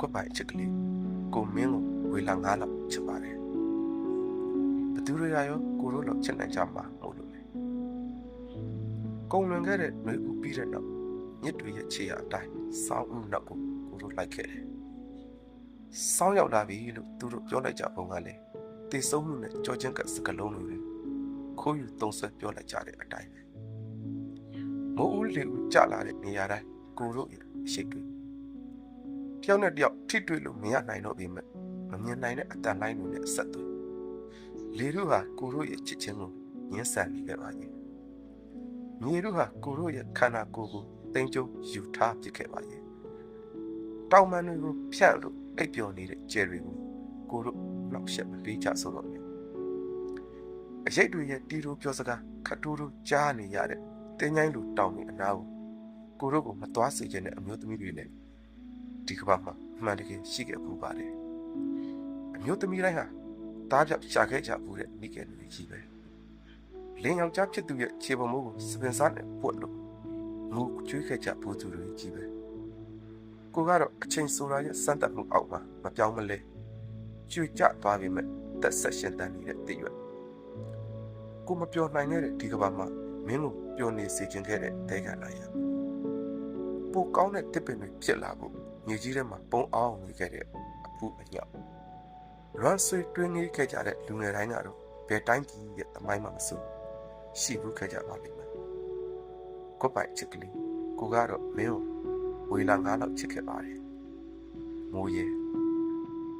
ကွက်ပိုင်ချစ်ကလေးကိုမင်းကိုဝေလာငါးလောက်ချစ်ပါတယ်ဘသူတွေကရောကိုတို့လောက်ချစ်နိုင်ကြမှာမို့လို့လေကုံလွန်ခဲ့တဲ့နှွေဦးပြီးတဲ့နောက်မြစ်တွေရဲ့ခြေရာအတိုင်းစောင်းဦးနောက်ကိုတို့လိုက်ခဲ့တယ်စောင်းရောက်လာပြီလို့သူတို့ပြောလိုက်ကြပုံကလည်းတေဆုံးမှုနဲ့ကြောချင်းကစကလုံးတွေခိုးယူသုံးဆွဲပြောလိုက်ကြတဲ့အတိုင်းပဲမိုးဦးလေဦးကြလာတဲ့နေရာတိုင်းကိုတို့ရဲ့အရှိတ်တွေတယောက်နဲ့တယောက်ထိတွေ့လို့မရနိုင်တော့ပေမဲ့မမြင်နိုင်တဲ့အတန်လိုင်းတွေနဲ့အဆက်တွေလေတို့ဟာကိုတို့ရဲ့ချစ်ချင်းကိုညှင်းဆန်နေခဲ့ပါရဲ့မြေတို့ဟာကိုတို့ရဲ့ခန္ဓာကိုယ်ကိုသိမ်းကျုံယူထားပစ်ခဲ့ပါရဲ့တောင်ပန်းတွေကိုဖြန့်လို့အိပ်ပျော်နေတဲ့ကျယ်တွေကိုကိုတို့နောက်ရှက်မပေးကြဆိုတော့လေအရေးတွေရဲ့တီးတို့ပြောစကားခတ်တိုးတို့ကြားနေရတဲ့တင်းချိုင်းလူတောင်နေအနာကိုတို့ကိုမသွားစေချင်တဲ့အမျိုးသမီးတွေလည်းဒီကမ္ဘာမှာအမှန်တကယ်ရှိခဲ့ဘူးပါတယ်အမျိုးသမီးတိုင်းဟာတားပြောက်ရှာခဲ့ကြဘူးတဲ့မိခင်တွေကြီးပဲလင်းယောက်ျားဖြစ်သူရဲ့ခြေပေါ်မိုးကိုစပင်စားနဲ့ပွက်လို့ငိုကြွေးခဲ့ကြဘူးသူတွေကြီးပဲကိုကတော့အချိန်ဆိုတာရဲ့စမ်းသပ်မှုအောက်မှာမပြောင်းမလဲကျွေကြသွားပြီမဲ့သက်ဆက်ရှင်တန်နေတဲ့တည်ရွက်ကိုမပြောနိုင်တဲ့ဒီကမ္ဘာမှာမင်းကိုပျော်နေစေခြင်းခဲ့တဲ့တဲခံလာရပိုကောင်းတဲ့တစ်ပင်တွေဖြစ်လာဖို့မြေကြီးထဲမှာပုံအောင်နေခဲ့တဲ့အဖူးအညောက်ရန်ဆွေတွင်းငေးခဲ့ကြတဲ့လူငယ်တိုင်းကတော့ဘယ်တိုင်းပြည်ရဲ့သမိုင်းမှာမစိုးရှိဘူးခဲ့ကြပါလိမ့်မယ်ကိုပိုင်ချစ်ကလေးကိုကတော့မင်းကိုဝေလာငါးလောက်ချစ်ခဲ့ပါတယ်မိုးရဲ့